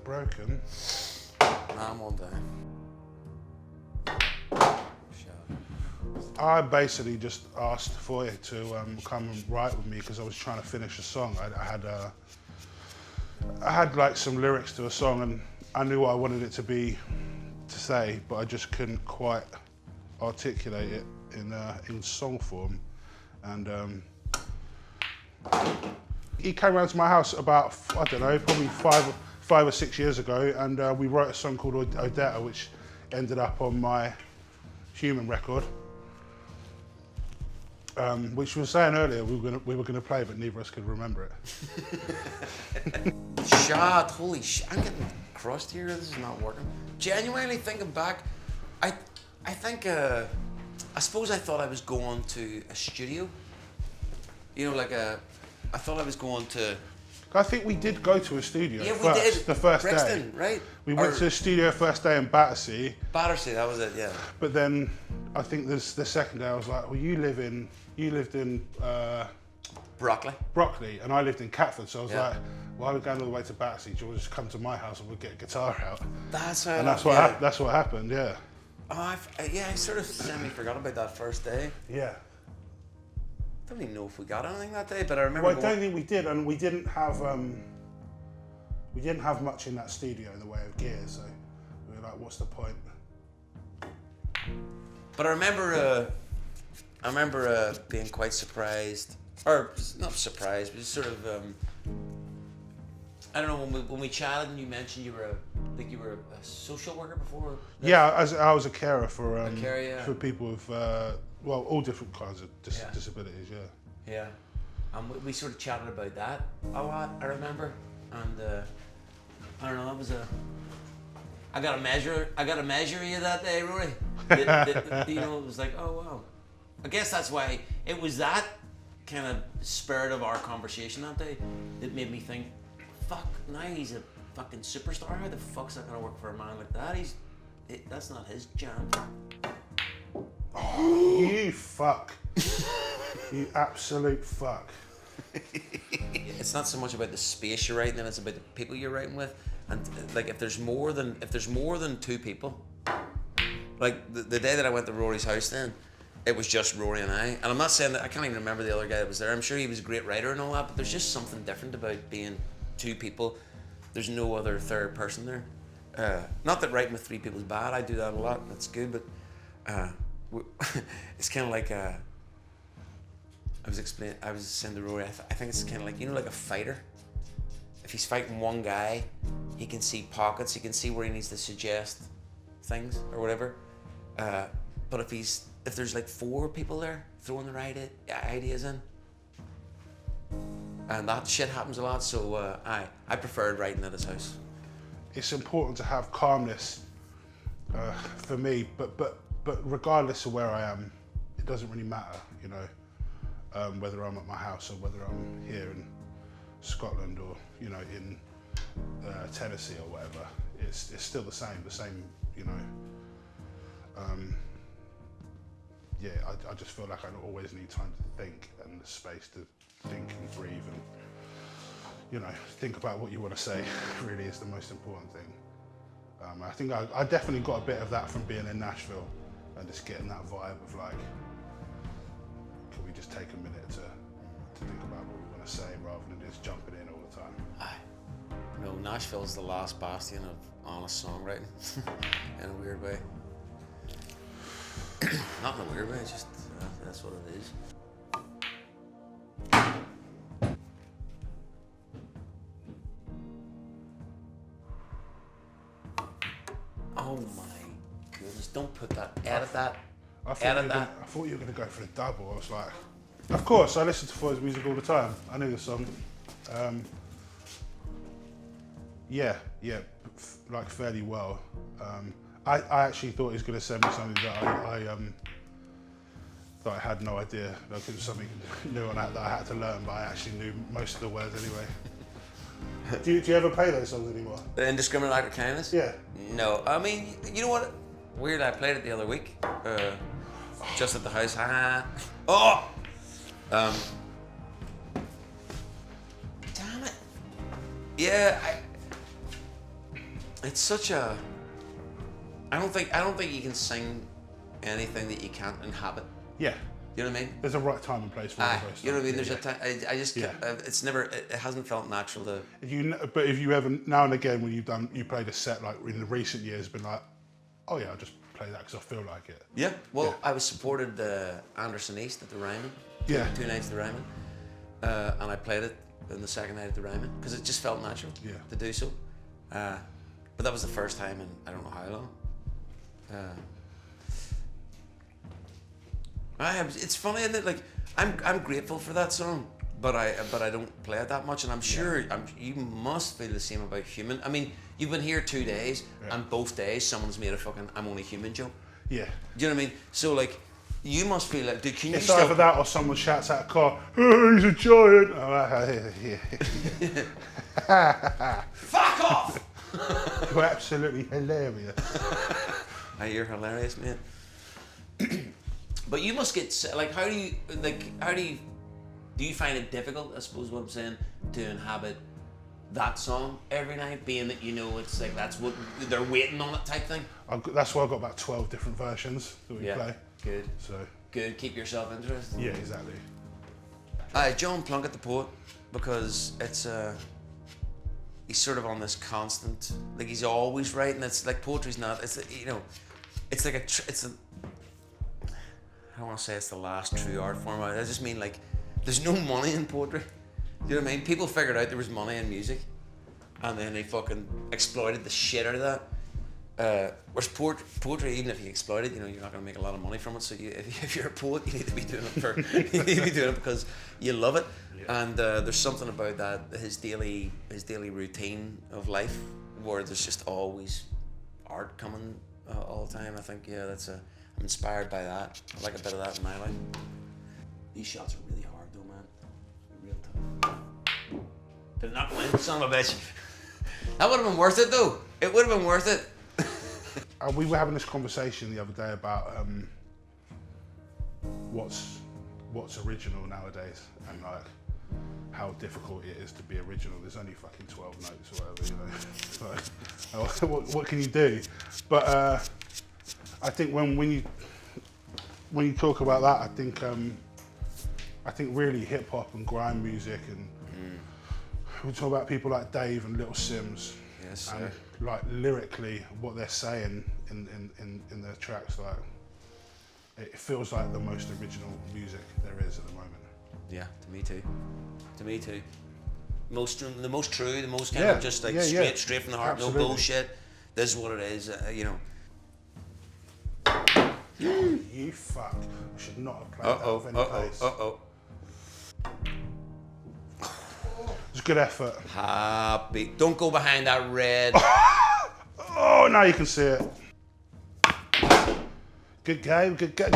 broken. Nah, I'm all down. I basically just asked Foyer to come and write with me because I was trying to finish a song. I had like some lyrics to a song and I knew what I wanted it to be to say, but I just couldn't quite articulate it in song form. And he came around to my house about, I don't know, probably five or 6 years ago, and we wrote a song called Odetta, which ended up on my Human record. Which we were saying earlier we were gonna play, but neither of us could remember it. Shot, holy shit! I'm getting crusty here. This is not working. Genuinely thinking back, I think I suppose I thought I was going to a studio. You know, I thought I was going to. I think we did go to a studio. Yeah, first, we did. The first Brixton, day, right? We went to a studio first day in Battersea. Battersea, that was it. Yeah. But then I think the second day I was like, well, you lived in Brockley, and I lived in Catford, so I was like, why are we going all the way to Battersea? Do you want to just come to my house and we'll get a guitar out? That's how. And that's what happened. Yeah. Oh, I sort of semi-forgot about that first day. Yeah. I don't even know if we got anything that day, but I remember. Well, I don't think we did, and we didn't have much in that studio in the way of gear, so we were like, what's the point? But I remember being quite surprised, or not surprised, but sort of. I don't know, when we chatted and you mentioned you were a social worker before. Yeah, I was a carer for for people with all different kinds of disabilities. Yeah. We sort of chatted about that a lot, I remember, and I don't know, that was I got a measure you that day, Rory. You know, it was like, oh wow. I guess that's why it was that kind of spirit of our conversation that day that made me think, fuck, now he's a fucking superstar. How the fuck's that gonna work for a man like that? That's not his jam. Oh, you fuck. You absolute fuck. It's not so much about the space you're writing in, it's about the people you're writing with. And like if there's more than two people, like the day that I went to Rory's house then, it was just Rory and I. And I'm not saying that I can't even remember the other guy that was there. I'm sure he was a great writer and all that, but there's just something different about being two people. There's no other third person there. Not that writing with three people is bad. I do that a lot. That's good, but it's kind of like I was saying to Rory, I think it's kind of like, you know, like a fighter. If he's fighting one guy, he can see pockets. He can see where he needs to suggest things or whatever. But if there's like four people there throwing the right ideas in, and that shit happens a lot. So I preferred writing at his house. It's important to have calmness for me, but regardless of where I am, it doesn't really matter, you know, whether I'm at my house or whether I'm here in Scotland or, you know, in Tennessee or whatever. It's still the same, you know. I just feel like I always need time to think and the space to think and breathe and, you know, think about what you want to say really is the most important thing. I think I definitely got a bit of that from being in Nashville and just getting that vibe of like, can we just take a minute to think about what we want to say rather than just jumping in all the time. No, Nashville's the last bastion of honest songwriting in a weird way. Not in a weird way, just that's what it is. Oh my goodness, don't put that, edit that. I thought you were going to go for the double. I was like, of course, I listen to Foy's music all the time. I knew the song. Like fairly well. I actually thought he was going to send me something that I had no idea. Like it was something new on that I had to learn, but I actually knew most of the words anyway. Do you ever play those songs anymore? The Indiscriminate Act of Kindness? Yeah. No, I mean, you know what? Weird, I played it the other week. Just at the house. Oh! Damn it. Yeah, It's such a. I don't think you can sing anything that you can't inhabit. Yeah. You know what I mean? There's a right time and place for all Aye, those. you know what I mean? Yeah, There's a time. I just. Yeah. It's never. It hasn't felt natural to. But if you ever now and again when you played a set like in the recent years, been like, oh yeah, I'll just play that because I feel like it. Yeah. Well, Yeah. I was supported Anderson East at the Ryman. Yeah. Two nights at the Ryman, and I played it in the second night at the Ryman because it just felt natural. Yeah. To do so, but that was the first time in I don't know how long. It's funny, isn't it? Like I'm grateful for that song, but I don't play it that much, and I'm sure you must feel the same about Human. I mean, you've been here 2 days, and both days someone's made a fucking "I'm only human" joke. Yeah. Do you know what I mean? So like, you must feel like, dude, can you It's still? either that or someone shouts out a car, oh, he's a giant. Oh, yeah. Fuck off! You're absolutely hilarious. You're hilarious, man. But you must get like, how do you find it difficult? I suppose what I'm saying, to inhabit that song every night, being that you know it's like that's what they're waiting on it type thing. That's why I've got about 12 different versions that we play. Good. So Good. Keep yourself interested. yeah, exactly. John Plunkett the poet, because it's he's sort of on this constant, like he's always writing. It's like poetry's not. It's you know, it's like it's a. I don't want to say it's the last true art form. I just mean like, there's no money in poetry. You know what I mean? People figured out there was money in music, and then they fucking exploited the shit out of that. Whereas poetry, even if you exploit it, you know you're not going to make a lot of money from it. So if you're a poet, you need to be doing it you need to be doing it because you love it. Yeah. And there's something about that his daily routine of life where there's just always art coming all the time. I think I'm inspired by that. I like a bit of that in my life. These shots are really hard though, man. Real tough. Did not win, son of a bitch. That would have been worth it though. It would have been worth it. We were having this conversation the other day about what's original nowadays, and like how difficult it is to be original. There's only fucking 12 notes or whatever, you know. So what can you do? But I think when you talk about that, I think really hip hop and grime music, and we talk about people like Dave and Little Sims. Yes, and like lyrically, what they're saying in their tracks, like it feels like the most original music there is at the moment. Yeah, to me too. To me too. The most true, the most kind of just like straight from the heart, absolutely. No bullshit. This is what it is, you know. You fuck! I should not have played that with any pace. It's a good effort. Happy. Don't go behind that red. Oh, now you can see it. Good game. Good game.